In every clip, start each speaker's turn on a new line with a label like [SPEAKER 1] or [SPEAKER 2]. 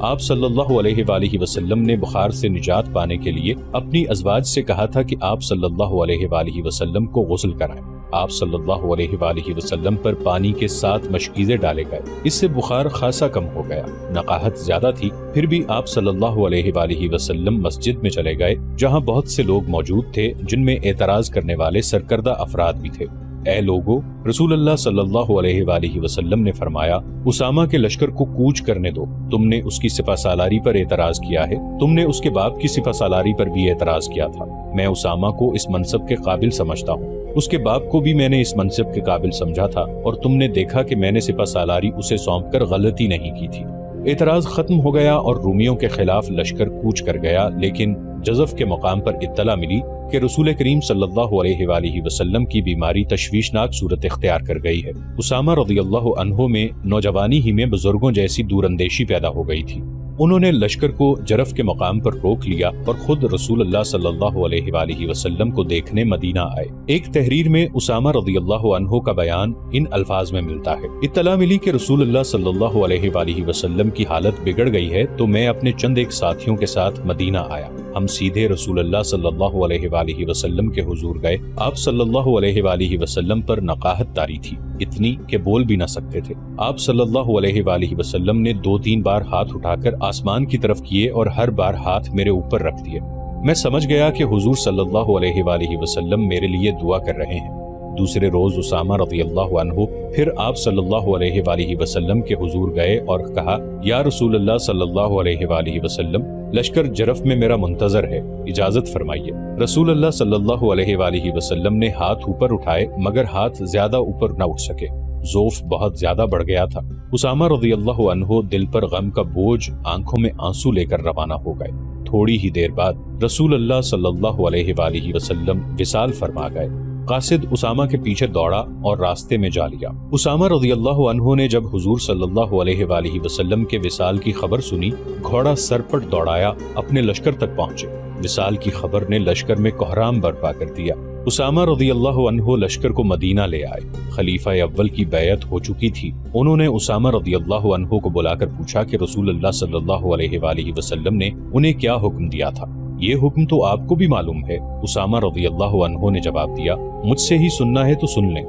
[SPEAKER 1] آپ صلی اللہ علیہ وآلہ وسلم نے بخار سے نجات پانے کے لیے اپنی ازواج سے کہا تھا کہ آپ صلی اللہ علیہ وآلہ وسلم کو غسل کرائیں۔ آپ صلی اللہ علیہ وآلہ وسلم پر پانی کے 7 مشکیزیں ڈالے گئے، اس سے بخار خاصا کم ہو گیا۔ نقاہت زیادہ تھی، پھر بھی آپ صلی اللہ علیہ وآلہ وسلم مسجد میں چلے گئے جہاں بہت سے لوگ موجود تھے جن میں اعتراض کرنے والے سرکردہ افراد بھی تھے۔ اے لوگو، رسول اللہ صلی اللہ علیہ وآلہ وسلم نے فرمایا، اسامہ کے لشکر کو کوچ کرنے دو۔ تم نے اس کی سپہ سالاری پر اعتراض کیا ہے، تم نے اس کے باپ کی سپہ سالاری پر بھی اعتراض کیا تھا۔ میں اسامہ کو اس منصب کے قابل سمجھتا ہوں، اس کے باپ کو بھی میں نے اس منصب کے قابل سمجھا تھا، اور تم نے دیکھا کہ میں نے سپہ سالاری اسے سونپ کر غلطی نہیں کی تھی۔ اعتراض ختم ہو گیا اور رومیوں کے خلاف لشکر کوچ کر گیا، لیکن جزف کے مقام پر اطلاع ملی کہ رسول کریم صلی اللہ علیہ وآلہ وسلم کی بیماری تشویشناک صورت اختیار کر گئی ہے۔ اسامہ رضی اللہ عنہ میں نوجوانی ہی میں بزرگوں جیسی دور اندیشی پیدا ہو گئی تھی۔ انہوں نے لشکر کو جرف کے مقام پر روک لیا اور خود رسول اللہ صلی اللہ علیہ وآلہ وسلم کو دیکھنے مدینہ آئے۔ ایک تحریر میں اسامہ رضی اللہ عنہ کا بیان ان الفاظ میں ملتا ہے، اطلاع ملی کہ رسول اللہ صلی اللہ علیہ وآلہ وسلم کی حالت بگڑ گئی ہے تو میں اپنے چند ایک ساتھیوں کے ساتھ مدینہ آیا۔ ہم سیدھے رسول اللہ صلی اللہ علیہ وآلہ وسلم کے حضور گئے۔ آپ صلی اللہ علیہ وآلہ وسلم پر نقاہت طاری تھی، اتنی کہ بول بھی نہ سکتے تھے۔ آپ صلی اللہ علیہ وآلہ وسلم نے 2-3 بار ہاتھ اٹھا کر آسمان کی طرف کیے اور ہر بار ہاتھ میرے اوپر رکھ دیے۔ میں سمجھ گیا کہ حضور صلی اللہ علیہ وآلہ وسلم میرے لیے دعا کر رہے ہیں۔ دوسرے روز اسامہ رضی اللہ عنہ پھر آپ صلی اللہ علیہ وآلہ وسلم کے حضور گئے اور کہا، یا رسول اللہ صلی اللہ علیہ وآلہ وسلم، لشکر جرف میں میرا منتظر ہے، اجازت فرمائیے۔ رسول اللہ صلی اللہ علیہ وآلہ وسلم نے ہاتھ اوپر اٹھائے مگر ہاتھ زیادہ اوپر نہ اٹھ سکے، ذوف بہت زیادہ بڑھ گیا تھا۔ اسامہ رضی اللہ عنہ دل پر غم کا بوجھ، آنکھوں میں آنسو لے کر روانہ ہو گئے۔ تھوڑی ہی دیر بعد رسول اللہ صلی اللہ علیہ وآلہ وسلم وصال فرما گئے۔ قاصد اسامہ کے پیچھے دوڑا اور راستے میں جا لیا۔ اسامہ رضی اللہ عنہ نے جب حضور صلی اللہ علیہ وآلہ وسلم کے وصال کی خبر سنی، گھوڑا سر پٹ دوڑایا، اپنے لشکر تک پہنچے۔ وصال کی خبر نے لشکر میں کوہرام برپا کر دیا۔ اسامہ رضی اللہ عنہ لشکر کو مدینہ لے آئے۔ خلیفہ اول کی بیعت ہو چکی تھی۔ انہوں نے اسامہ رضی اللہ عنہ کو بلا کر پوچھا کہ رسول اللہ صلی اللہ علیہ وآلہ وسلم نے انہیں کیا حکم دیا تھا؟ یہ حکم تو آپ کو بھی معلوم ہے۔ اسامہ رضی اللہ عنہ نے جواب دیا، مجھ سے ہی سننا ہے تو سن لیں۔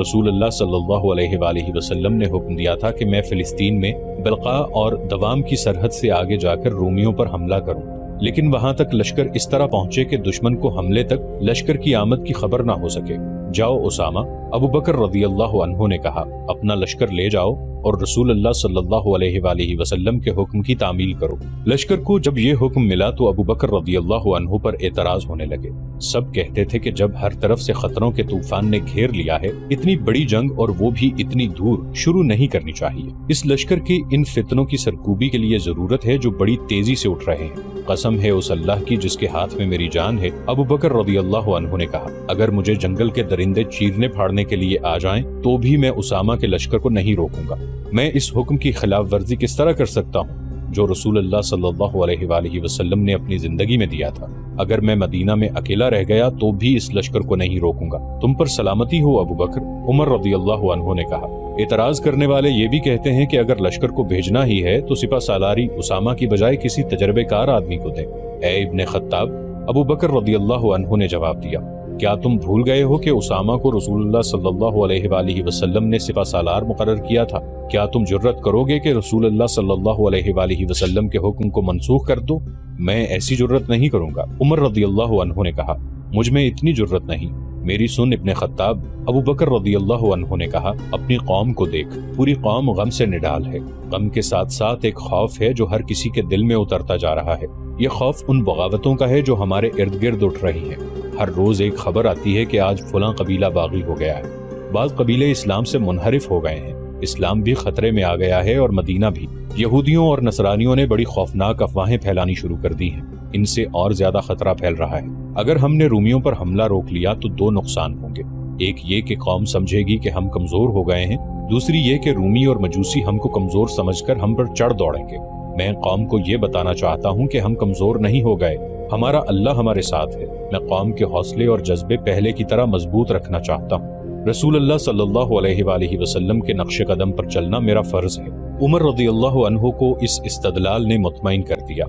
[SPEAKER 1] رسول اللہ صلی اللہ علیہ وآلہ وسلم نے حکم دیا تھا کہ میں فلسطین میں بلقاء اور دوام کی سرحد سے آگے جا کر رومیوں پر حملہ کروں، لیکن وہاں تک لشکر اس طرح پہنچے کہ دشمن کو حملے تک لشکر کی آمد کی خبر نہ ہو سکے۔ جاؤ اسامہ، ابو بکر رضی اللہ عنہ نے کہا، اپنا لشکر لے جاؤ اور رسول اللہ صلی اللہ علیہ وآلہ وسلم کے حکم کی تعمیل کرو۔ لشکر کو جب یہ حکم ملا تو ابو بکر رضی اللہ عنہ پر اعتراض ہونے لگے۔ سب کہتے تھے کہ جب ہر طرف سے خطروں کے طوفان نے گھیر لیا ہے، اتنی بڑی جنگ اور وہ بھی اتنی دور شروع نہیں کرنی چاہیے۔ اس لشکر کی ان فتنوں کی سرکوبی کے لیے ضرورت ہے جو بڑی تیزی سے اٹھ رہے ہیں۔ قسم ہے اس اللہ کی جس کے ہاتھ میں میری جان ہے، ابو بکر رضی اللہ عنہ نے کہا، اگر مجھے جنگل کے درندے چیرنے پھاڑنے کے لیے آ جائیں تو بھی میں اسامہ کے لشکر کو نہیں روکوں گا۔ میں اس حکم کی خلاف ورزی کس طرح کر سکتا ہوں جو رسول اللہ صلی اللہ علیہ وآلہ وسلم نے اپنی زندگی میں دیا تھا؟ اگر میں مدینہ میں اکیلا رہ گیا تو بھی اس لشکر کو نہیں روکوں گا۔ تم پر سلامتی ہو ابو بکر، عمر رضی اللہ عنہ نے کہا۔ اعتراض کرنے والے یہ بھی کہتے ہیں کہ اگر لشکر کو بھیجنا ہی ہے تو سپہ سالاری اسامہ کی بجائے کسی تجربے کار آدمی کو دیں۔ اے ابن خطاب، ابو بکر رضی اللہ عنہ نے جواب دیا، کیا تم بھول گئے ہو کہ اسامہ کو رسول اللہ صلی اللہ علیہ وآلہ وسلم نے سپہ سالار مقرر کیا تھا؟ کیا تم جرت کرو گے کہ رسول اللہ صلی اللہ علیہ وآلہ وسلم کے حکم کو منسوخ کر دو؟ میں ایسی جرت نہیں کروں گا۔ عمر رضی اللہ عنہ نے کہا، مجھ میں اتنی جرت نہیں، میری سن ابن خطاب۔ ابو بکر رضی اللہ عنہ نے کہا، اپنی قوم کو دیکھ، پوری قوم غم سے نڈال ہے۔ غم کے ساتھ ساتھ ایک خوف ہے جو ہر کسی کے دل میں اترتا جا رہا ہے۔ یہ خوف ان بغاوتوں کا ہے جو ہمارے ارد گرد اٹھ رہی ہیں۔ ہر روز ایک خبر آتی ہے کہ آج فلاں قبیلہ باغی ہو گیا ہے۔ بعض قبیلے اسلام سے منحرف ہو گئے ہیں، اسلام بھی خطرے میں آ گیا ہے اور مدینہ بھی۔ یہودیوں اور نصرانیوں نے بڑی خوفناک افواہیں پھیلانی شروع کر دی ہیں، ان سے اور زیادہ خطرہ پھیل رہا ہے۔ اگر ہم نے رومیوں پر حملہ روک لیا تو دو نقصان ہوں گے، ایک یہ کہ قوم سمجھے گی کہ ہم کمزور ہو گئے ہیں، دوسری یہ کہ رومی اور مجوسی ہم کو کمزور سمجھ کر ہم پر چڑھ دوڑیں گے۔ میں قوم کو یہ بتانا چاہتا ہوں کہ ہم کمزور نہیں ہو گئے، ہمارا اللہ ہمارے ساتھ ہے۔ میں قوم کے حوصلے اور جذبے پہلے کی طرح مضبوط رکھنا چاہتا ہوں۔ رسول اللہ صلی اللہ علیہ وآلہ وسلم کے نقش قدم پر چلنا میرا فرض ہے۔ عمر رضی اللہ عنہ کو اس استدلال نے مطمئن کر دیا۔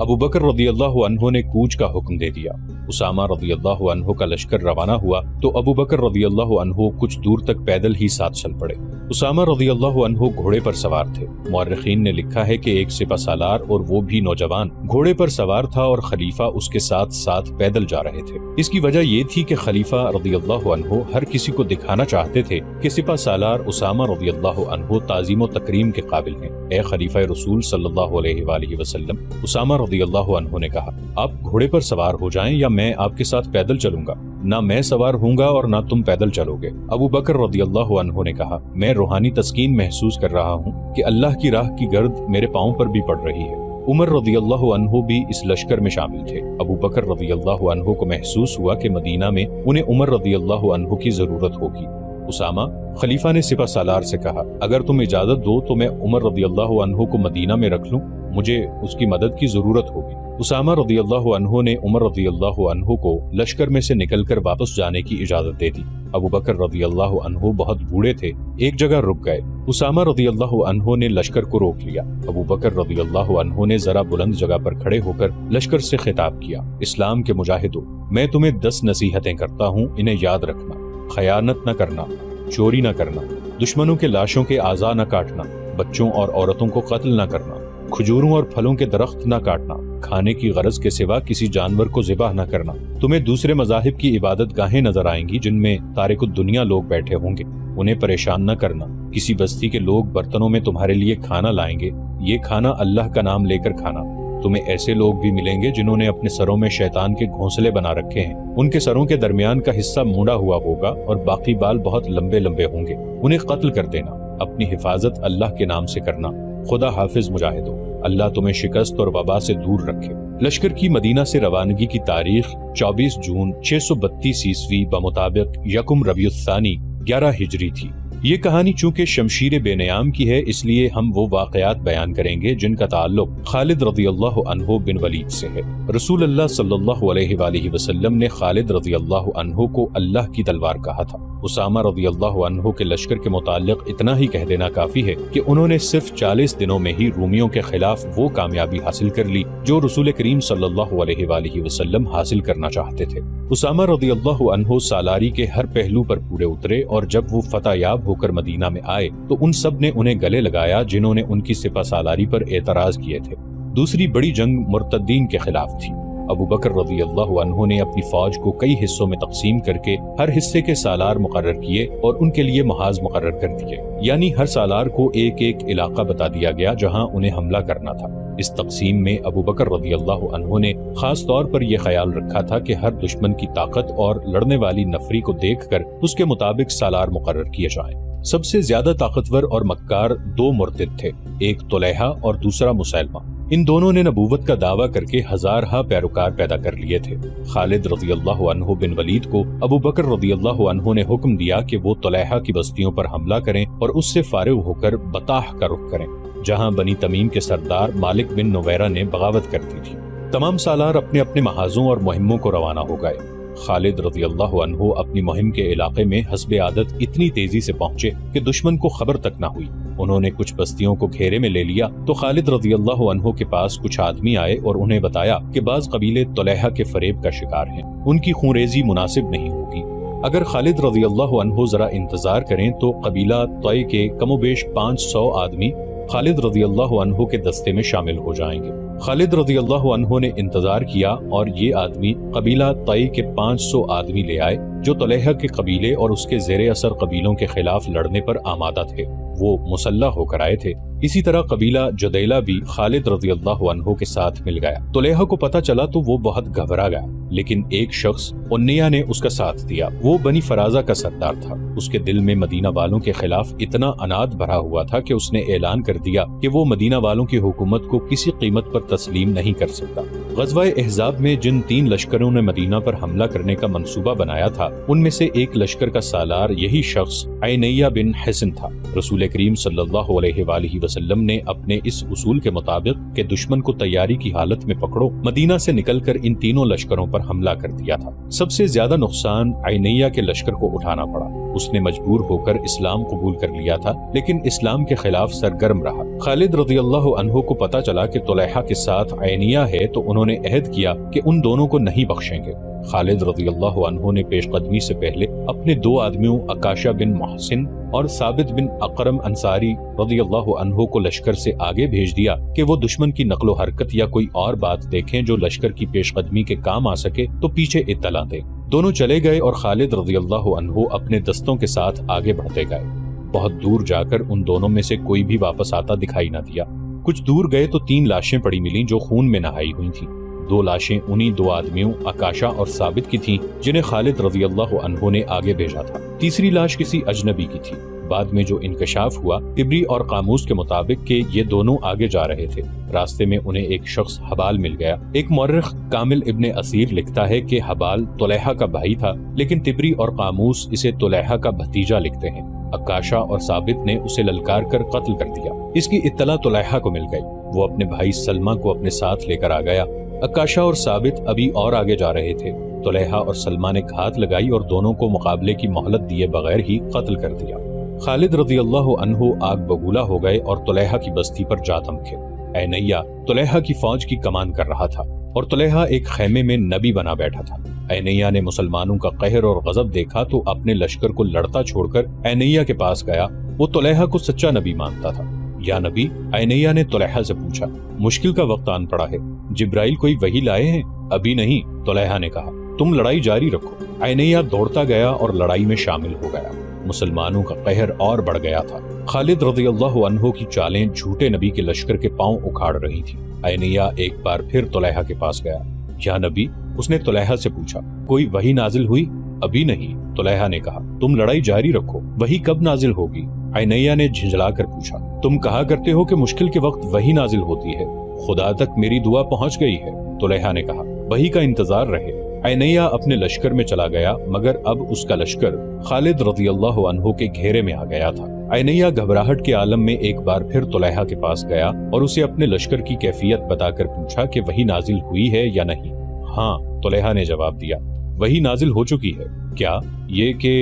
[SPEAKER 1] ابو بکر رضی اللہ عنہ نے کوچ کا حکم دے دیا۔ اسامہ رضی اللہ عنہ کا لشکر روانہ ہوا تو ابو بکر رضی اللہ عنہ کچھ دور تک پیدل ہی ساتھ چل پڑے۔ اسامہ رضی اللہ عنہ گھوڑے پر سوار تھے۔ مورخین نے لکھا ہے کہ ایک سپہ سالار اور وہ بھی نوجوان گھوڑے پر سوار تھا اور خلیفہ اس کے ساتھ ساتھ پیدل جا رہے تھے۔ اس کی وجہ یہ تھی کہ خلیفہ رضی اللہ عنہ ہر کسی کو دکھانا چاہتے تھے کہ سپہ سالار اسامہ رضی اللہ عنہ تعظیم و تکریم کے قابل ہیں۔ اے خلیفہ رسول صلی اللہ علیہ وآلہ وسلم، اسامہ رضی اللہ عنہ نے کہا، آپ گھوڑے پر سوار ہو جائیں یا میں آپ کے ساتھ پیدل چلوں گا؟ نہ میں سوار ہوں گا اور نہ تم پیدل چلو گے۔ ابو بکر رضی اللہ عنہ نے کہا، میں روحانی تسکین محسوس کر رہا ہوں کہ اللہ کی راہ کی گرد میرے پاؤں پر بھی پڑ رہی ہے۔ عمر رضی اللہ عنہ بھی اس لشکر میں شامل تھے۔ ابو بکر رضی اللہ عنہ کو محسوس ہوا کہ مدینہ میں انہیں عمر رضی اللہ عنہ کی ضرورت ہوگی۔ اسامہ، خلیفہ نے سپہ سالار سے کہا، اگر تم اجازت دو تو میں عمر رضی اللہ عنہ کو مدینہ میں رکھ لوں، مجھے اس کی مدد کی ضرورت ہوگی۔ اسامہ رضی اللہ عنہ نے عمر رضی اللہ عنہ کو لشکر میں سے نکل کر واپس جانے کی اجازت دے دی۔ ابو بکر رضی اللہ عنہ بہت بوڑھے تھے، ایک جگہ رک گئے۔ اسامہ رضی اللہ عنہ نے لشکر کو روک لیا۔ ابو بکر رضی اللہ عنہ نے ذرا بلند جگہ پر کھڑے ہو کر لشکر سے خطاب کیا، اسلام کے مجاہدوں، میں تمہیں 10 نصیحتیں کرتا ہوں، انہیں یاد رکھنا۔ خیانت نہ کرنا، چوری نہ کرنا، دشمنوں کے لاشوں کے اعضاء نہ کاٹنا، بچوں اور عورتوں کو قتل نہ کرنا، کھجوروں اور پھلوں کے درخت نہ کاٹنا، کھانے کی غرض کے سوا کسی جانور کو ذبح نہ کرنا۔ تمہیں دوسرے مذاہب کی عبادت گاہیں نظر آئیں گی جن میں تارک الدنیا لوگ بیٹھے ہوں گے، انہیں پریشان نہ کرنا۔ کسی بستی کے لوگ برتنوں میں تمہارے لیے کھانا لائیں گے، یہ کھانا اللہ کا نام لے کر کھانا۔ تمہیں ایسے لوگ بھی ملیں گے جنہوں نے اپنے سروں میں شیطان کے گھونسلے بنا رکھے ہیں، ان کے سروں کے درمیان کا حصہ مونڈا ہوا ہوگا اور باقی بال بہت لمبے لمبے ہوں گے، انہیں قتل کر دینا۔ اپنی حفاظت اللہ کے نام سے کرنا۔ خدا حافظ مجاہدوں، اللہ تمہیں شکست اور وبا سے دور رکھے۔ لشکر کی مدینہ سے روانگی کی تاریخ 24 جون 632 عیسوی بمطابق 1 ربیع الثانی 11 ہجری تھی۔ یہ کہانی چونکہ شمشیر بے نیام کی ہے، اس لیے ہم وہ واقعات بیان کریں گے جن کا تعلق خالد رضی اللہ عنہ بن ولید سے ہے۔ رسول اللہ صلی اللہ علیہ وآلہ وسلم نے خالد رضی اللہ عنہ کو اللہ کی تلوار کہا تھا۔ اسامہ رضی اللہ عنہ کے لشکر کے متعلق اتنا ہی کہہ دینا کافی ہے کہ انہوں نے صرف 40 دنوں میں ہی رومیوں کے خلاف وہ کامیابی حاصل کر لی جو رسول کریم صلی اللہ علیہ وآلہ وسلم حاصل کرنا چاہتے تھے۔ اسامہ رضی اللہ عنہ سالاری کے ہر پہلو پر پورے اترے، اور جب وہ فتح یاب ہو کر مدینہ میں آئے تو ان سب نے انہیں گلے لگایا جنہوں نے ان کی سپہ سالاری پر اعتراض کیے تھے۔ دوسری بڑی جنگ مرتدین کے خلاف تھی۔ ابو بکر رضی اللہ عنہ نے اپنی فوج کو کئی حصوں میں تقسیم کر کے ہر حصے کے سالار مقرر کیے اور ان کے لیے محاذ مقرر کر دیے، یعنی ہر سالار کو ایک ایک علاقہ بتا دیا گیا جہاں انہیں حملہ کرنا تھا۔ اس تقسیم میں ابو بکر رضی اللہ عنہ نے خاص طور پر یہ خیال رکھا تھا کہ ہر دشمن کی طاقت اور لڑنے والی نفری کو دیکھ کر اس کے مطابق سالار مقرر کیے جائیں۔ سب سے زیادہ طاقتور اور مکار 2 مرتد تھے، ایک طلیحہ اور دوسرا مسیلمہ۔ ان دونوں نے نبوت کا دعویٰ کر کے ہزارہا پیروکار پیدا کر لیے تھے۔ خالد رضی اللہ عنہ بن ولید کو ابو بکر رضی اللہ عنہ نے حکم دیا کہ وہ طلیحہ کی بستیوں پر حملہ کریں اور اس سے فارغ ہو کر بطاح کا رخ کریں، جہاں بنی تمیم کے سردار مالک بن نویرہ نے بغاوت کر دی تھی۔ تمام سالار اپنے اپنے محاذوں اور مہموں کو روانہ ہو گئے۔ خالد رضی اللہ عنہ اپنی مہم کے علاقے میں حسب عادت اتنی تیزی سے پہنچے کہ دشمن کو خبر تک نہ ہوئی۔ انہوں نے کچھ بستیوں کو گھیرے میں لے لیا تو خالد رضی اللہ عنہ کے پاس کچھ آدمی آئے اور انہیں بتایا کہ بعض قبیلے طلیحہ کے فریب کا شکار ہیں، ان کی خونریزی مناسب نہیں ہوگی۔ اگر خالد رضی اللہ عنہ ذرا انتظار کریں تو قبیلہ طی کے کم و بیش 500 آدمی خالد رضی اللہ عنہ کے دستے میں شامل ہو جائیں گے۔ خالد رضی اللہ عنہ نے انتظار کیا اور یہ آدمی قبیلہ طی کے 500 آدمی لے آئے جو طلیحہ کے قبیلے اور اس کے زیر اثر قبیلوں کے خلاف لڑنے پر آمادہ تھے۔ وہ مسلح ہو کر آئے تھے۔ اسی طرح قبیلہ جدیلہ بھی خالد رضی اللہ عنہ کے ساتھ مل گیا۔ طلیحہ کو پتہ چلا تو وہ بہت گھبرا گیا، لیکن ایک شخص انیہ نے اس کا ساتھ دیا۔ وہ بنی فرازہ کا سردار تھا۔ اس کے دل میں مدینہ والوں کے خلاف اتنا اناد بھرا ہوا تھا کہ اس نے اعلان کر دیا کہ وہ مدینہ والوں کی حکومت کو کسی قیمت پر تسلیم نہیں کر سکتا۔ غزوہ احزاب میں جن 3 لشکروں نے مدینہ پر حملہ کرنے کا منصوبہ بنایا تھا، ان میں سے ایک لشکر کا سالار یہی شخص عینیہ بن حسن تھا۔ رسول کریم صلی اللہ علیہ وآلہ وسلم نے اپنے اس اصول کے مطابق کہ دشمن کو تیاری کی حالت میں پکڑو، مدینہ سے نکل کر ان تینوں لشکروں پر حملہ کر دیا تھا۔ سب سے زیادہ نقصان عینیہ کے لشکر کو اٹھانا پڑا۔ اس نے مجبور ہو کر اسلام قبول کر لیا تھا، لیکن اسلام کے خلاف سرگرم رہا۔ خالد رضی اللہ عنہ کو پتا چلا کہ طلحہ کے ساتھ عینیہ ہے تو انہوں نے عہد کیا کہ ان دونوں کو نہیں بخشیں گے۔ خالد رضی اللہ عنہ نے پیش قدمی سے پہلے اپنے 2 آدمیوں عکاشہ بن محسن اور ثابت بن اقرم انصاری رضی اللہ عنہ کو لشکر سے آگے بھیج دیا کہ وہ دشمن کی نقل و حرکت یا کوئی اور بات دیکھیں جو لشکر کی پیش قدمی کے کام آ سکے تو پیچھے اطلاع دیں۔ دونوں چلے گئے اور خالد رضی اللہ عنہ اپنے دستوں کے ساتھ آگے بڑھتے گئے۔ بہت دور جا کر ان دونوں میں سے کوئی بھی واپس آتا دکھائی نہ دیا۔ کچھ دور گئے تو 3 لاشیں پڑی ملیں جو خون میں نہائی ہوئی تھیں۔ 2 لاشیں انہی 2 آدمیوں عکاشہ اور ثابت کی تھیں جنہیں خالد رضی اللہ عنہ نے آگے بھیجا تھا۔ تیسری لاش کسی اجنبی کی تھی۔ بعد میں جو انکشاف ہوا طبری اور قاموس کے مطابق کہ یہ دونوں آگے جا رہے تھے، راستے میں انہیں ایک شخص حبال مل گیا۔ ایک مورخ کامل ابن اسیر لکھتا ہے کہ حبال طلحہ کا بھائی تھا، لیکن طبری اور قاموس اسے طلحہ کا بھتیجا لکھتے ہیں۔ عکاشہ اور ثابت نے اسے للکار کر قتل کر دیا۔ اس کی اطلاع طلحہ کو مل گئی۔ وہ اپنے بھائی سلمہ کو اپنے ساتھ لے کر آ گیا۔ عکاشہ اور ثابت ابھی اور آگے جا رہے تھے۔ طلحہ اور سلمہ نے گھات لگائی اور دونوں کو مقابلے کی مہلت دیے بغیر ہی قتل کر دیا۔ خالد رضی اللہ عنہ آگ بگولا ہو گئے اور طلحہ کی بستی پر جا تھمکے۔ عینیہ طلحہ کی فوج کی کمان کر رہا تھا اور طلحہ ایک خیمے میں نبی بنا بیٹھا تھا۔ عینیہ نے مسلمانوں کا قہر اور غضب دیکھا تو اپنے لشکر کو لڑتا چھوڑ کر عینیہ کے پاس گیا۔ وہ طلحہ کو سچا نبی مانتا تھا۔ یا نبی، عینیہ نے طلحہ سے پوچھا، مشکل کا وقت آن پڑا ہے، جبرائیل کوئی وحی لائے ہیں؟ ابھی نہیں، طلحہ نے کہا، تم لڑائی جاری رکھو۔ عینیہ دوڑتا گیا اور لڑائی میں شامل ہو گیا۔ مسلمانوں کا قہر اور بڑھ گیا تھا۔ خالد رضی اللہ عنہ کی چالیں جھوٹے نبی کے لشکر کے پاؤں اکھاڑ رہی تھی۔ عینیہ ایک بار پھر طلحہ کے پاس گیا۔ یا نبی، اس نے طلحہ سے پوچھا، کوئی وحی نازل ہوئی؟ ابھی نہیں، طلحہ نے کہا، تم لڑائی جاری رکھو، وحی کب نازل ہوگی؟ عینیہ نے جھنجلا کر پوچھا، تم کہا کرتے ہو کہ مشکل کے وقت وحی نازل ہوتی ہے، خدا تک میری دعا پہنچ گئی ہے۔ طلحہ نے کہا، وحی کا انتظار رہے۔ عینیہ اپنے لشکر میں چلا گیا، مگر اب اس کا لشکر خالد رضی اللہ عنہ کے گھیرے میں آ گیا تھا۔ عینیہ گھبراہٹ کے عالم میں ایک بار پھر طلحہ کے پاس گیا اور اسے اپنے لشکر کی کیفیت بتا کر پوچھا کہ وحی نازل ہوئی ہے یا نہیں۔ ہاں، طلحہ نے جواب دیا، وحی نازل ہو چکی ہے۔ کیا یہ کہ؟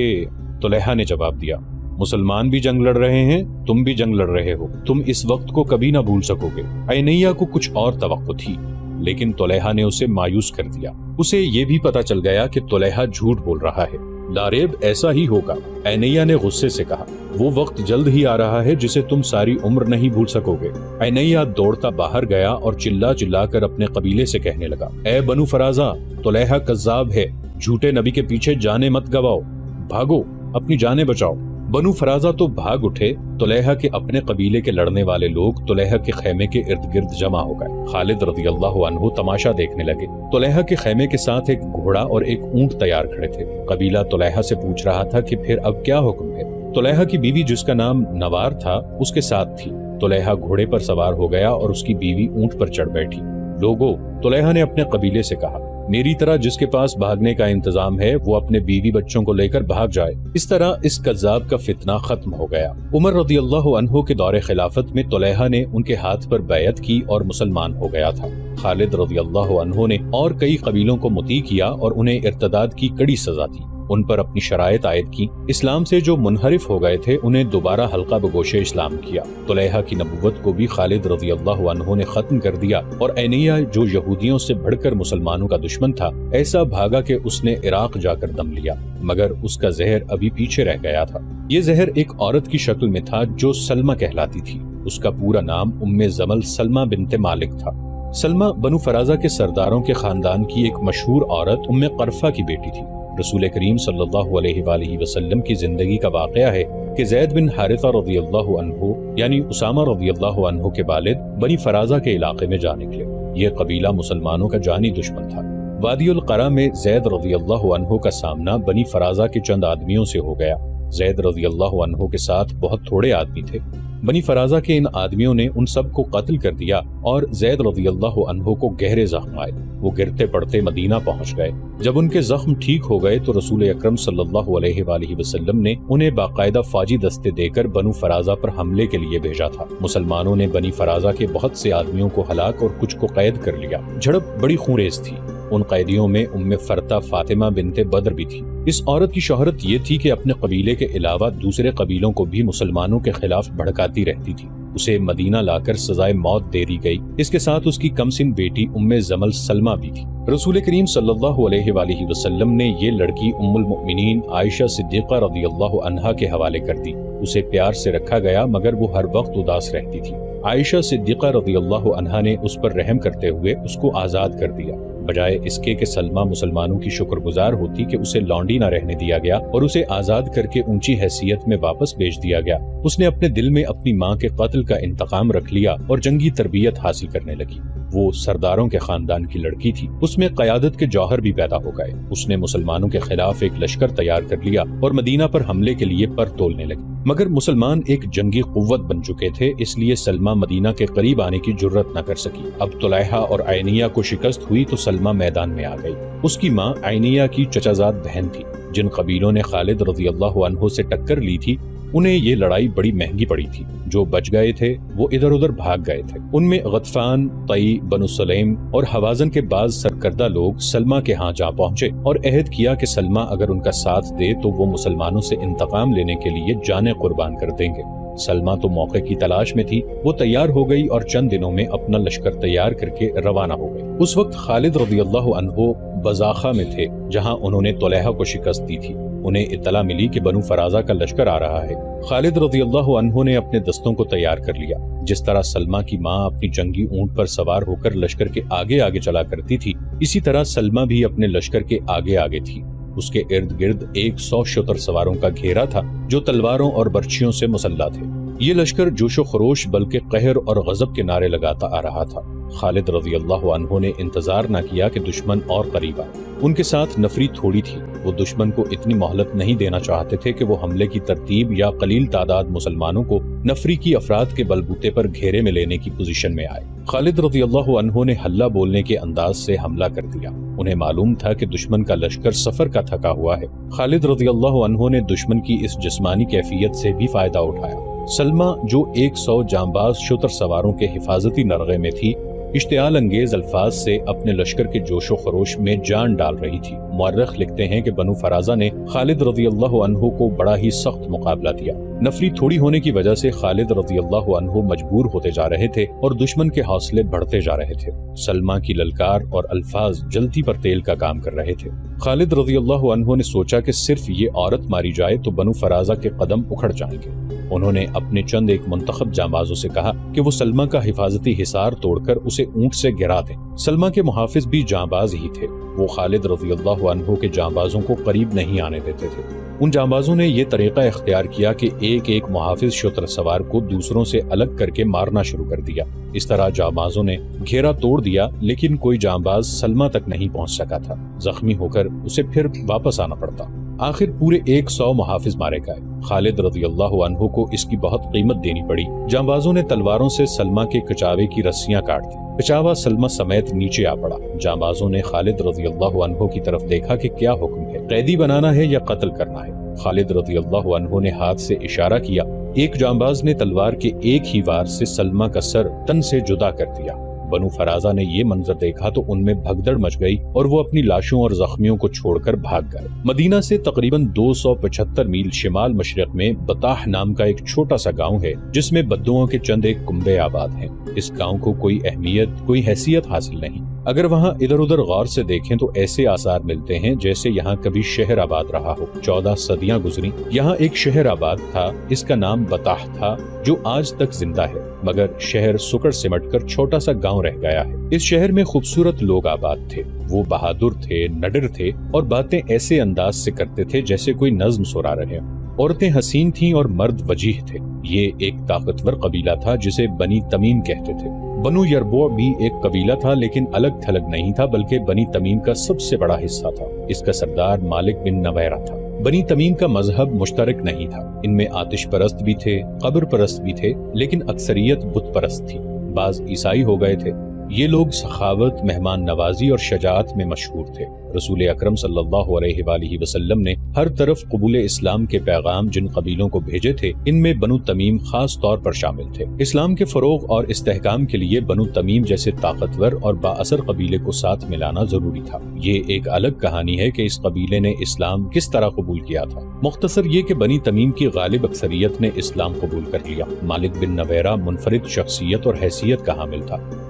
[SPEAKER 1] طلحہ نے جواب دیا، مسلمان بھی جنگ لڑ رہے ہیں، تم بھی جنگ لڑ رہے ہو، تم اس وقت کو کبھی نہ بھول سکو گے۔ عینیہ کو کچھ اور توقع تھی، لیکن طلحہ نے اسے مایوس کر دیا۔ اسے یہ بھی پتا چل گیا کہ طلحہ جھوٹ بول رہا ہے۔ لاریب ایسا ہی ہوگا، عینیہ نے غصے سے کہا، وہ وقت جلد ہی آ رہا ہے جسے تم ساری عمر نہیں بھول سکو گے۔ عینیہ دوڑتا باہر گیا اور چلا چلا کر اپنے قبیلے سے کہنے لگا، اے بنو فرازہ، طلحہ کذاب ہے، جھوٹے نبی کے پیچھے جانیں مت گواؤ، بھاگو، اپنی جانیں بچاؤ۔ بنو فرازہ تو بھاگ اٹھے۔ طلحہ کے اپنے قبیلے کے لڑنے والے لوگ طلحہ کے خیمے کے ارد گرد جمع ہو گئے۔ خالد رضی اللہ عنہ تماشا دیکھنے لگے۔ طلحہ کے خیمے کے ساتھ ایک گھوڑا اور ایک اونٹ تیار کھڑے تھے۔ قبیلہ طلحہ سے پوچھ رہا تھا کہ پھر اب کیا حکم ہے؟ طلحہ کی بیوی جس کا نام نوار تھا اس کے ساتھ تھی۔ طلحہ گھوڑے پر سوار ہو گیا اور اس کی بیوی اونٹ پر چڑھ بیٹھی۔ لوگو، طلحہ نے اپنے قبیلے سے کہا، میری طرح جس کے پاس بھاگنے کا انتظام ہے وہ اپنے بیوی بچوں کو لے کر بھاگ جائے۔ اس طرح اس کذاب کا فتنہ ختم ہو گیا۔ عمر رضی اللہ عنہ کے دور خلافت میں طلحہ نے ان کے ہاتھ پر بیعت کی اور مسلمان ہو گیا تھا۔ خالد رضی اللہ عنہ نے اور کئی قبیلوں کو مطیع کیا اور انہیں ارتداد کی کڑی سزا دی۔ ان پر اپنی شرائط عائد کی۔ اسلام سے جو منحرف ہو گئے تھے انہیں دوبارہ حلقہ بگوش اسلام کیا۔ طلحہ کی نبوت کو بھی خالد رضی اللہ عنہ نے ختم کر دیا اور عینیہ جو یہودیوں سے بڑھ کر مسلمانوں کا دشمن تھا ایسا بھاگا کہ اس نے عراق جا کر دم لیا، مگر اس کا زہر ابھی پیچھے رہ گیا تھا۔ یہ زہر ایک عورت کی شکل میں تھا جو سلمہ کہلاتی تھی۔ اس کا پورا نام ام زمل سلمہ بنت مالک تھا۔ سلمہ بنو فرازہ کے سرداروں کے خاندان کی ایک مشہور عورت ام قرفہ کی بیٹی تھی۔ رسول کریم صلی اللہ علیہ وآلہ وسلم کی زندگی کا واقعہ ہے کہ زید بن حارثہ رضی اللہ عنہ یعنی اسامہ رضی اللہ عنہ کے والد بنی فرازہ کے علاقے میں جا نکلے۔ یہ قبیلہ مسلمانوں کا جانی دشمن تھا۔ وادی القرا میں زید رضی اللہ عنہ کا سامنا بنی فرازہ کے چند آدمیوں سے ہو گیا۔ زید رضی اللہ عنہ کے ساتھ بہت تھوڑے آدمی تھے۔ بنی فرازہ کے ان آدمیوں نے ان سب کو قتل کر دیا اور زید رضی اللہ عنہ کو گہرے زخم آئے۔ وہ گرتے پڑتے مدینہ پہنچ گئے۔ جب ان کے زخم ٹھیک ہو گئے تو رسول اکرم صلی اللہ علیہ وآلہ وسلم نے انہیں باقاعدہ فوجی دستے دے کر بنو فرازہ پر حملے کے لیے بھیجا تھا۔ مسلمانوں نے بنی فرازہ کے بہت سے آدمیوں کو ہلاک اور کچھ کو قید کر لیا۔ جھڑپ بڑی خونریز تھی۔ ان قیدیوں میں فرتا فاطمہ بنت بدر بھی تھی۔ اس عورت کی شہرت یہ تھی کہ اپنے قبیلے کے علاوہ دوسرے قبیلوں کو بھی مسلمانوں کے خلاف بھڑکاتی رہتی تھی۔ اسے مدینہ لا کر سزائے موت دے دی گئی۔ اس کے ساتھ اس کی کم سن بیٹی زمل سلمہ بھی تھی۔ رسول کریم صلی اللہ علیہ وآلہ وسلم نے یہ لڑکی المؤمنین عائشہ صدیقہ رضی اللہ عنہا کے حوالے کر دی۔ اسے پیار سے رکھا گیا مگر وہ ہر وقت اداس رہتی تھی۔ عائشہ صدیقہ رضی اللہ عنہا نے اس پر رحم کرتے ہوئے اس کو آزاد کر دیا، بجائے اس کے کہ سلمہ مسلمانوں کی شکر گزار ہوتی کہ اسے لونڈی نہ رہنے دیا گیا اور اسے آزاد کر کے اونچی حیثیت میں واپس بھیج دیا گیا۔ اس نے اپنے دل میں اپنی ماں کے قتل کا انتقام رکھ لیا اور جنگی تربیت حاصل کرنے لگی۔ وہ سرداروں کے خاندان کی لڑکی تھی، اس میں قیادت کے جوہر بھی پیدا ہو گئے۔ اس نے مسلمانوں کے خلاف ایک لشکر تیار کر لیا اور مدینہ پر حملے کے لیے پر تولنے لگی، مگر مسلمان ایک جنگی قوت بن چکے تھے، اس لیے سلمہ مدینہ کے قریب آنے کی جرت نہ کر سکی۔ اب طلیحہ اور عینیہ کو شکست ہوئی تو سلمہ میدان میں آ گئی۔ اس کی ماں عینیہ کی چچازاد بہن تھی۔ جن قبیلوں نے خالد رضی اللہ عنہ سے ٹکر لی تھی انہیں یہ لڑائی بڑی مہنگی پڑی تھی۔ جو بچ گئے تھے وہ ادھر ادھر بھاگ گئے تھے۔ ان میں غطفان، طئی، بنو سلیم اور حوازن کے بعض سرکردہ لوگ سلمہ کے ہاں جا پہنچے اور عہد کیا کہ سلمہ اگر ان کا ساتھ دے تو وہ مسلمانوں سے انتقام لینے کے لیے جانیں قربان کر دیں گے۔ سلمہ تو موقع کی تلاش میں تھی، وہ تیار ہو گئی اور چند دنوں میں اپنا لشکر تیار کر کے روانہ ہو گئی۔ اس وقت خالد رضی اللہ عنہ بزاخہ میں تھے جہاں انہوں نے طلیحہ کو شکست دی تھی۔ انہیں اطلاع ملی کہ بنو فرازہ کا لشکر آ رہا ہے۔ خالد رضی اللہ عنہ نے اپنے دستوں کو تیار کر لیا۔ جس طرح سلمہ کی ماں اپنی جنگی اونٹ پر سوار ہو کر لشکر کے آگے آگے چلا کرتی تھی، اسی طرح سلمہ بھی اپنے لشکر کے آگے آگے تھی۔ اس کے ارد گرد 100 شتر سواروں کا گھیرا تھا جو تلواروں اور برچھیوں سے مسلح تھے۔ یہ لشکر جوش و خروش بلکہ قہر اور غضب کے نعرے لگاتا آ رہا تھا۔ خالد رضی اللہ عنہ نے انتظار نہ کیا کہ دشمن اور قریب آئے۔ ان کے ساتھ نفری تھوڑی تھی، وہ دشمن کو اتنی مہلت نہیں دینا چاہتے تھے کہ وہ حملے کی ترتیب یا قلیل تعداد مسلمانوں کو نفری کی افراد کے بلبوتے پر گھیرے میں لینے کی پوزیشن میں آئے۔ خالد رضی اللہ عنہ نے ہلہ بولنے کے انداز سے حملہ کر دیا۔ انہیں معلوم تھا کہ دشمن کا لشکر سفر کا تھکا ہوا ہے۔ خالد رضی اللہ عنہ نے دشمن کی اس جسمانی کیفیت سے بھی فائدہ اٹھایا۔ سلمہ جو 100 جانباز شتر سواروں کے حفاظتی نرغے میں تھی، اشتعال انگیز الفاظ سے اپنے لشکر کے جوش و خروش میں جان ڈال رہی تھی۔ مورخ لکھتے ہیں کہ بنو فرازہ نے خالد رضی اللہ عنہ کو بڑا ہی سخت مقابلہ دیا۔ نفری تھوڑی ہونے کی وجہ سے خالد رضی اللہ عنہ مجبور ہوتے جا رہے تھے اور دشمن کے حوصلے بڑھتے جا رہے تھے۔ سلمہ کی للکار اور الفاظ جلتی پر تیل کا کام کر رہے تھے۔ خالد رضی اللہ عنہ نے سوچا کہ صرف یہ عورت ماری جائے تو بنو فرازہ کے قدم اکھڑ جائیں گے۔ انہوں نے اپنے چند ایک منتخب جانبازوں سے کہا کہ وہ سلمہ کا حفاظتی حصار توڑ کر اسے اونٹ سے گرا دیں۔ سلمہ کے محافظ بھی جانباز ہی تھے، وہ خالد رضی اللہ عنہ کے جانبازوں کو قریب نہیں آنے دیتے تھے۔ ان جانبازوں نے یہ طریقہ اختیار کیا کہ ایک ایک محافظ شتر سوار کو دوسروں سے الگ کر کے مارنا شروع کر دیا۔ اس طرح جانبازوں نے گھیرا توڑ دیا لیکن کوئی جانباز سلمہ تک نہیں پہنچ سکا تھا۔ زخمی ہو کر اسے پھر واپس آنا پڑتا۔ آخر پورے 100 محافظ مارے گئے۔ خالد رضی اللہ عنہ کو اس کی بہت قیمت دینی پڑی۔ جانبازوں نے تلواروں سے سلمہ کے کچاوے کی رسیاں کاٹ دی۔ کچاوا سلمہ سمیت نیچے آ پڑا۔ جانبازوں نے خالد رضی اللہ عنہ کی طرف دیکھا کہ کیا حکم ہے، قیدی بنانا ہے یا قتل کرنا ہے۔ خالد رضی اللہ عنہ نے ہاتھ سے اشارہ کیا۔ ایک جانباز نے تلوار کے ایک ہی وار سے سلمہ کا سر تن سے جدا کر دیا۔ بنو فرازہ نے یہ منظر دیکھا تو ان میں بھگدڑ مچ گئی اور وہ اپنی لاشوں اور زخمیوں کو چھوڑ کر بھاگ گئے۔ مدینہ سے تقریباً 275 میل شمال مشرق میں بطاح نام کا ایک چھوٹا سا گاؤں ہے جس میں بدوؤں کے چند ایک کنبے آباد ہیں۔ اس گاؤں کو کوئی اہمیت، کوئی حیثیت حاصل نہیں۔ اگر وہاں ادھر ادھر غور سے دیکھیں تو ایسے آثار ملتے ہیں جیسے یہاں کبھی شہر آباد رہا ہو۔ 14 صدیاں گزری، یہاں ایک شہر آباد تھا، اس کا نام بطاح تھا، جو آج تک زندہ ہے، مگر شہر سکڑ سمٹ کر چھوٹا سا گاؤں رہ گیا ہے۔ اس شہر میں خوبصورت لوگ آباد تھے، وہ بہادر تھے، نڈر تھے اور باتیں ایسے انداز سے کرتے تھے جیسے کوئی نظم سنا رہے ہوں۔ عورتیں حسین تھیں اور مرد وجیح تھے۔ یہ ایک طاقتور قبیلہ تھا جسے بنی تمیم کہتے تھے۔ بنو یربوع بھی ایک قبیلہ تھا لیکن الگ تھلگ نہیں تھا بلکہ بنی تمیم کا سب سے بڑا حصہ تھا۔ اس کا سردار مالک بن نویرہ تھا۔ بنی تمیم کا مذہب مشترک نہیں تھا، ان میں آتش پرست بھی تھے، قبر پرست بھی تھے، لیکن اکثریت بت پرست تھی۔ بعض عیسائی ہو گئے تھے۔ یہ لوگ سخاوت، مہمان نوازی اور شجاعت میں مشہور تھے۔ رسول اکرم صلی اللہ علیہ وآلہ وسلم نے ہر طرف قبول اسلام کے پیغام جن قبیلوں کو بھیجے تھے ان میں بنو تمیم خاص طور پر شامل تھے۔ اسلام کے فروغ اور استحکام کے لیے بنو تمیم جیسے طاقتور اور با اثر قبیلے کو ساتھ ملانا ضروری تھا۔ یہ ایک الگ کہانی ہے کہ اس قبیلے نے اسلام کس طرح قبول کیا تھا۔ مختصر یہ کہ بنی تمیم کی غالب اکثریت نے اسلام قبول کر لیا۔ مالک بن نویرہ منفرد شخصیت اور حیثیت کا حامل تھا۔